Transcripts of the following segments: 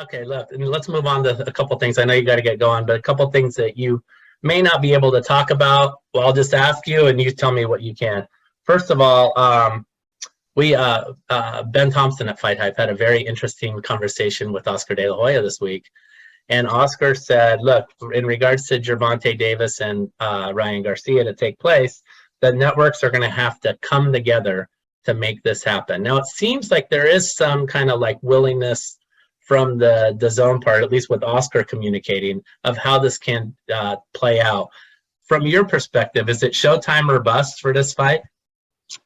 Okay, look, and let's move on to a couple things. I know you got to get going, but a couple things that you may not be able to talk about. Well, I'll just ask you, and you tell me what you can. First of all, we Ben Thompson at FightHype had a very interesting conversation with Oscar De La Hoya this week, and Oscar said, "Look, in regards to Gervonta Davis and Ryan Garcia to take place, the networks are going to have to come together to make this happen." Now, it seems like there is some kind of like willingness from the DAZN part, at least with Oscar communicating, of how this can play out. From your perspective, is it Showtime or bust for this fight?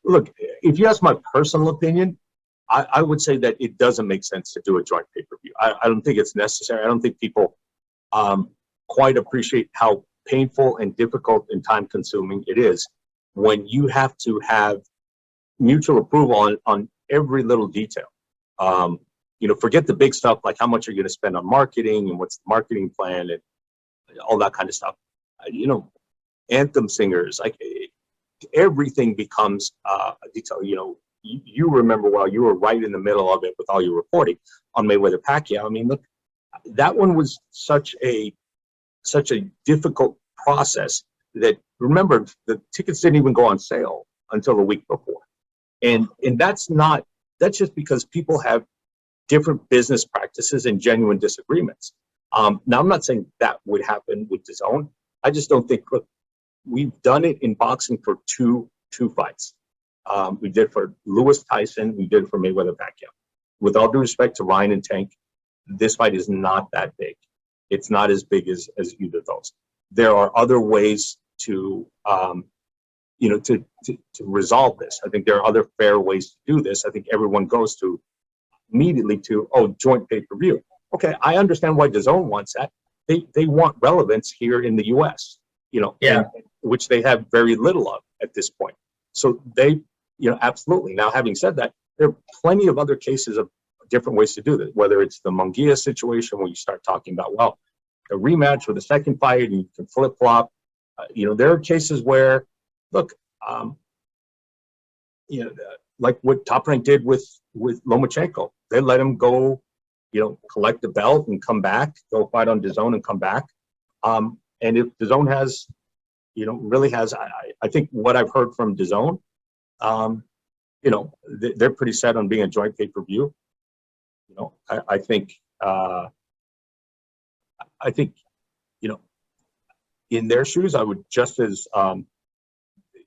Look, if you ask my personal opinion, I would say that it doesn't make sense to do a joint pay-per-view. I don't think it's necessary. I don't think people quite appreciate how painful and difficult and time-consuming it is when you have to have mutual approval on every little detail. Forget the big stuff like how much you're going to spend on marketing and what's the marketing plan and all that kind of stuff. Anthem singers, like everything becomes a detail. You remember while you were right in the middle of it with all your reporting on Mayweather Pacquiao. I mean, look, that one was such a difficult process that, remember, the tickets didn't even go on sale until the week before. And that's just because people have different business practices and genuine disagreements. Now, I'm not saying that would happen with DAZN. I just don't think, look, we've done it in boxing for two fights. We did for Lewis Tyson, we did for Mayweather Pacquiao. With all due respect to Ryan and Tank, this fight is not that big. It's not as big as either of those. There are other ways to resolve this. I think there are other fair ways to do this. I think everyone goes to immediately to, joint pay-per-view. Okay, I understand why DAZN wants that. They want relevance here in the U.S., which they have very little of at this point. So they, absolutely. Now, having said that, there are plenty of other cases of different ways to do this, whether it's the Munguia situation where you start talking about, well, a rematch with a second fight and you can flip-flop. There are cases where, look, like what Top Rank did with Lomachenko. They let him go, collect the belt and come back, go fight on DAZN and come back. And if DAZN has, really has, I think what I've heard from DAZN, they're pretty set on being a joint pay-per-view. I think, in their shoes, I would just as,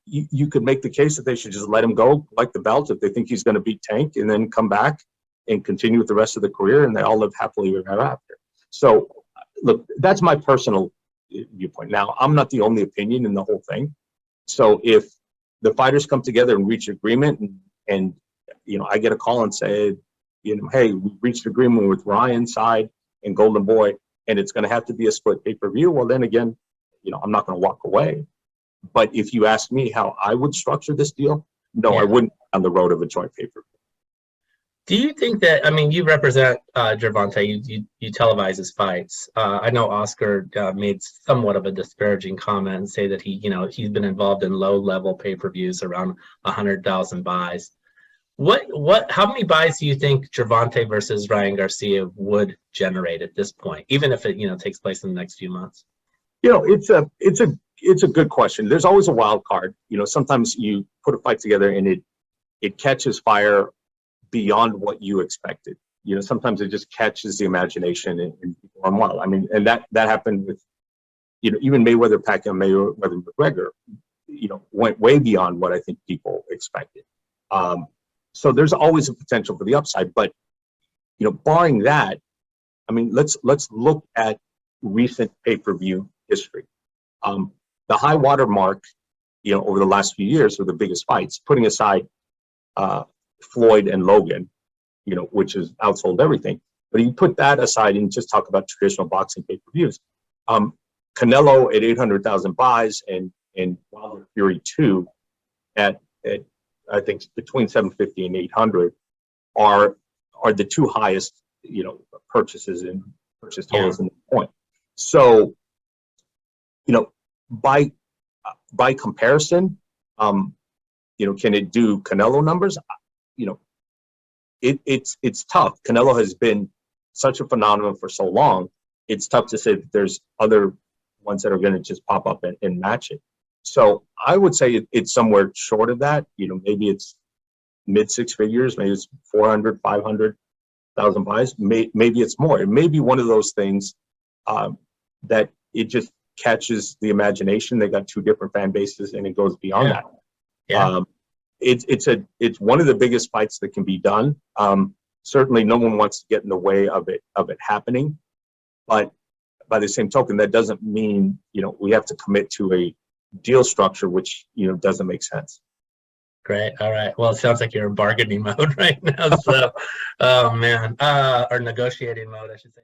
you could make the case that they should just let him go, like the belt, if they think he's going to beat Tank, and then come back and continue with the rest of the career, and they all live happily ever after. So, look, that's my personal viewpoint. Now, I'm not the only opinion in the whole thing. So if the fighters come together and reach agreement, and I get a call and say, hey, we reached agreement with Ryan's side and Golden Boy, and it's going to have to be a split pay-per-view, well, then again, I'm not going to walk away. But if you ask me how I would structure this deal, no, I wouldn't on the road of a joint pay-per-view. Do you think that, you represent Gervonta, you televise his fights. I know Oscar made somewhat of a disparaging comment and say that he's been involved in low-level pay-per-views around 100,000 buys. How many buys do you think Gervonta versus Ryan Garcia would generate at this point, even if it, takes place in the next few months? It's a good question. There's always a wild card. Sometimes you put a fight together and it catches fire beyond what you expected. Sometimes it just catches the imagination and people run wild. And that happened with, even Mayweather Pacquiao, Mayweather McGregor, went way beyond what I think people expected. So there's always a potential for the upside. But, barring that, let's look at recent pay-per-view history. The high water mark, over the last few years for the biggest fights, putting aside Floyd and Logan, which has outsold everything. But you put that aside and just talk about traditional boxing pay-per-views. Canelo at 800,000 buys and Wilder Fury 2 at I think between 750 and 800 are the two highest purchases and purchase totals in the point. So by comparison, can it do Canelo numbers? It's tough. Canelo has been such a phenomenon for so long, it's tough to say that there's other ones that are going to just pop up and match it. So I would say it's somewhere short of that. Maybe it's mid six figures, maybe it's 400, 500,000 buys. Maybe it's more. It may be one of those things that it just catches the imagination. They got two different fan bases, and it goes beyond that. Yeah. It's one of the biggest fights that can be done. Certainly, no one wants to get in the way of it happening, but by the same token, that doesn't mean we have to commit to a deal structure which doesn't make sense. Great. All right. Well, it sounds like you're in bargaining mode right now. So, oh man, or negotiating mode, I should say.